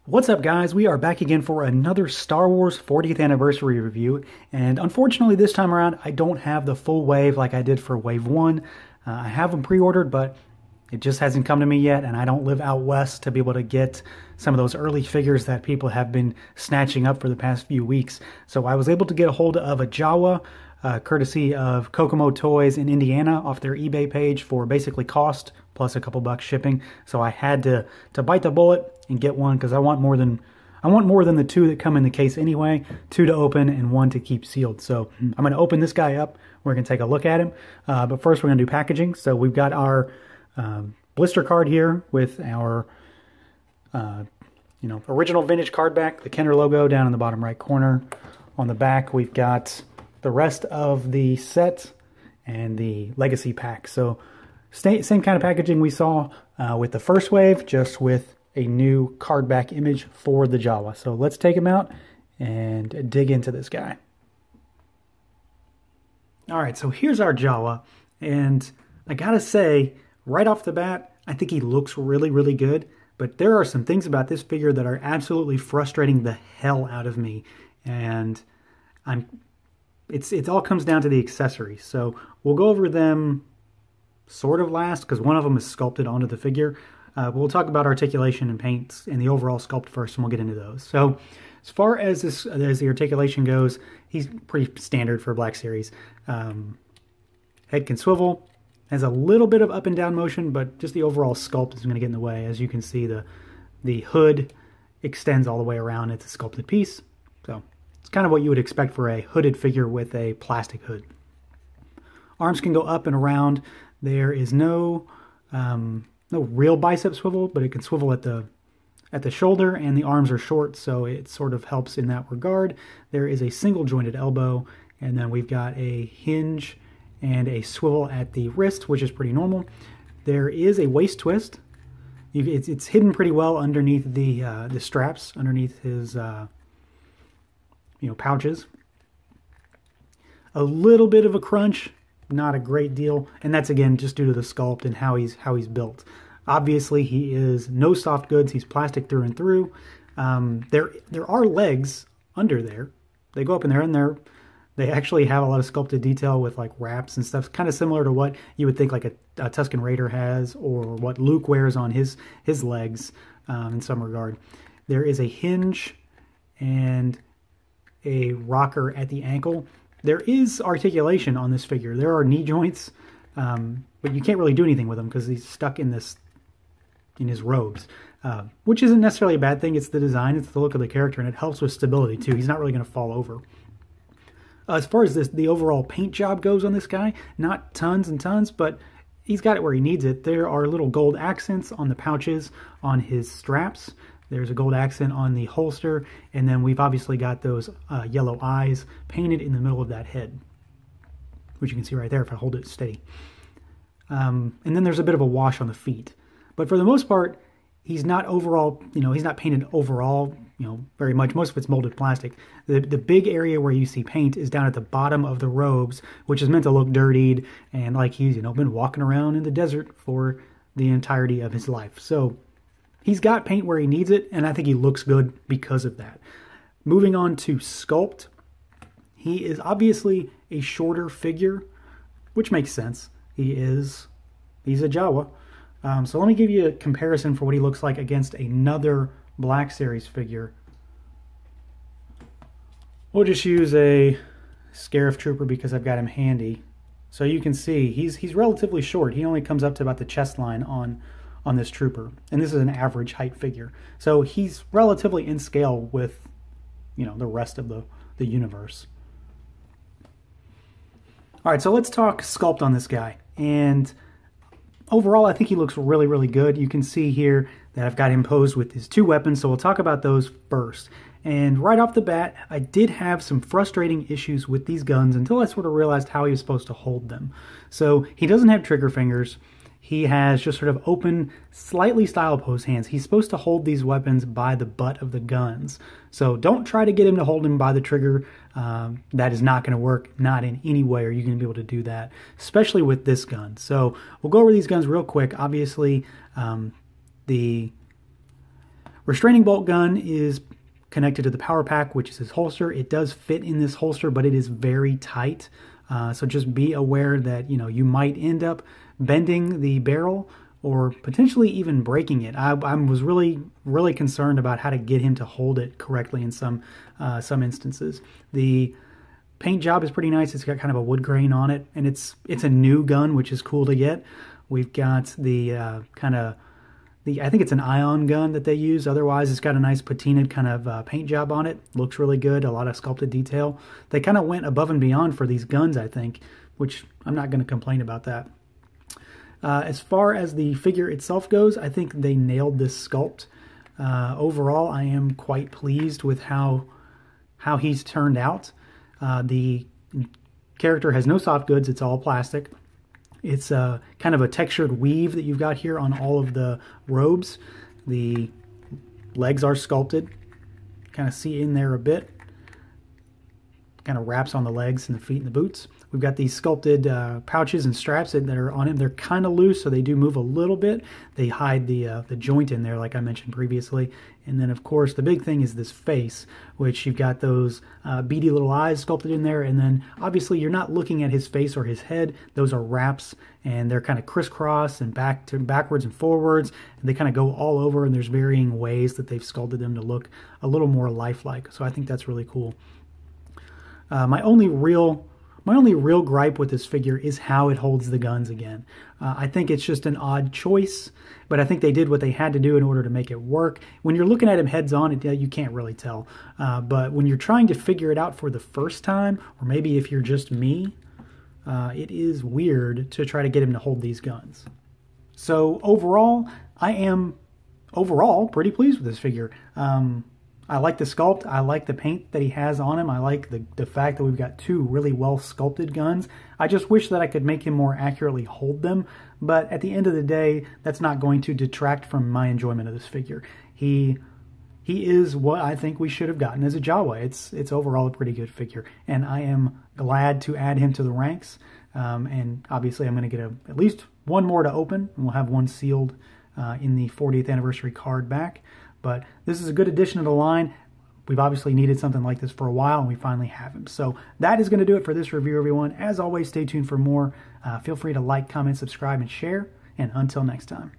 What's up, guys? We are back again for another Star Wars 40th anniversary review, and unfortunately this time around I don't have the full wave like I did for Wave 1. I have them pre-ordered, but it just hasn't come to me yet, and I don't live out west to be able to get some of those early figures that people have been snatching up for the past few weeks. So I was able to get a hold of a Jawa, courtesy of Kokomo Toys in Indiana off their eBay page for basically cost plus a couple bucks shipping. So I had to bite the bullet and get one because I want more than the two that come in the case anyway. Two to open and one to keep sealed. So I'm going to open this guy up. We're going to take a look at him. But first we're going to do packaging. So we've got our blister card here with our original vintage card back, the Kenner logo down in the bottom right corner. On the back we've got the rest of the set and the legacy pack. So same kind of packaging we saw with the first wave, just with a new card back image for the Jawa. So let's take him out and dig into this guy. All right, so here's our Jawa, and I gotta say, right off the bat, I think he looks really, really good, but there are some things about this figure that are absolutely frustrating the hell out of me, and it all comes down to the accessories. So we'll go over them sort of last, because one of them is sculpted onto the figure. But we'll talk about articulation and paints and the overall sculpt first, and we'll get into those. So as far as the articulation goes, he's pretty standard for Black Series. Head can swivel, has a little bit of up and down motion, but just the overall sculpt is going to get in the way. As you can see, the hood extends all the way around. It's a sculpted piece. So it's kind of what you would expect for a hooded figure with a plastic hood. Arms can go up and around. There is no real bicep swivel, but it can swivel at the shoulder, and the arms are short, so it sort of helps in that regard. There is a single jointed elbow, and then we've got a hinge and a swivel at the wrist, which is pretty normal. There is a waist twist. It's hidden pretty well underneath the straps, underneath his pouches. A little bit of a crunch, not a great deal, and that's again just due to the sculpt and how he's built. Obviously, he is no soft goods. He's plastic through and through. There are legs under there. They go up in there, and they actually have a lot of sculpted detail with like wraps and stuff, kind of similar to what you would think like a Tusken Raider has, or what Luke wears on his legs in some regard. There is a hinge and a rocker at the ankle. There is articulation on this figure. There are knee joints, but you can't really do anything with them because he's stuck in his robes, which isn't necessarily a bad thing. It's the design, it's the look of the character, and it helps with stability too. He's not really going to fall over. As far as the overall paint job goes on this guy, not tons and tons, but he's got it where he needs it. There are little gold accents on the pouches on his straps. There's a gold accent on the holster, and then we've obviously got those yellow eyes painted in the middle of that head, which you can see right there if I hold it steady. And then there's a bit of a wash on the feet. But for the most part, he's not overall, he's not painted overall, very much. Most of it's molded plastic. The big area where you see paint is down at the bottom of the robes, which is meant to look dirtied and like he's, been walking around in the desert for the entirety of his life. So he's got paint where he needs it, and I think he looks good because of that. Moving on to sculpt, he is obviously a shorter figure, which makes sense. He's a Jawa. So let me give you a comparison for what he looks like against another Black Series figure. We'll just use a Scarif Trooper because I've got him handy. So you can see he's relatively short. He only comes up to about the chest line on this trooper, and this is an average height figure. So he's relatively in scale with, the rest of the universe. All right, so let's talk sculpt on this guy. And overall, I think he looks really, really good. You can see here that I've got him posed with his two weapons, so we'll talk about those first. And right off the bat, I did have some frustrating issues with these guns until I sort of realized how he was supposed to hold them. So he doesn't have trigger fingers. He has just sort of open, slightly style pose hands. He's supposed to hold these weapons by the butt of the guns. So don't try to get him to hold him by the trigger. That is not going to work. Not in any way are you going to be able to do that, especially with this gun. So we'll go over these guns real quick. Obviously, the restraining bolt gun is connected to the power pack, which is his holster. It does fit in this holster, but it is very tight. So just be aware that, you know, you might end up bending the barrel or potentially even breaking it. I was really concerned about how to get him to hold it correctly in some instances. The paint job is pretty nice. It's got kind of a wood grain on it, and it's a new gun, which is cool to get. We've got the I think it's an ion gun that they use. Otherwise, it's got a nice patinaed kind of paint job on it. Looks really good, a lot of sculpted detail. They kind of went above and beyond for these guns, I think, which I'm not going to complain about that. As far as the figure itself goes, I think they nailed this sculpt. Overall, I am quite pleased with how he's turned out. The character has no soft goods, it's all plastic. It's kind of a textured weave that you've got here on all of the robes. The legs are sculpted. Kind of see in there a bit. Kind of wraps on the legs and the feet and the boots. We've got these sculpted pouches and straps that are on him. They're kind of loose, so they do move a little bit. They hide the joint in there, like I mentioned previously. And then, of course, the big thing is this face, which you've got those beady little eyes sculpted in there. And then, obviously, you're not looking at his face or his head. Those are wraps, and they're kind of crisscross and backwards and forwards. And they kind of go all over, and there's varying ways that they've sculpted them to look a little more lifelike. So I think that's really cool. My only real gripe with this figure is how it holds the guns again. I think it's just an odd choice, but I think they did what they had to do in order to make it work. When you're looking at him heads on, you can't really tell. But when you're trying to figure it out for the first time, or maybe if you're just me, it is weird to try to get him to hold these guns. So overall, I am pretty pleased with this figure. I like the sculpt. I like the paint that he has on him. I like the fact that we've got two really well sculpted guns. I just wish that I could make him more accurately hold them, but at the end of the day, that's not going to detract from my enjoyment of this figure. He is what I think we should have gotten as a Jawa. It's overall a pretty good figure, and I am glad to add him to the ranks. And obviously, I'm going to get at least one more to open, and we'll have one sealed in the 40th anniversary card back. But this is a good addition to the line. We've obviously needed something like this for a while, and we finally have him. So that is going to do it for this review, everyone. As always, stay tuned for more. Feel free to like, comment, subscribe, and share. And until next time.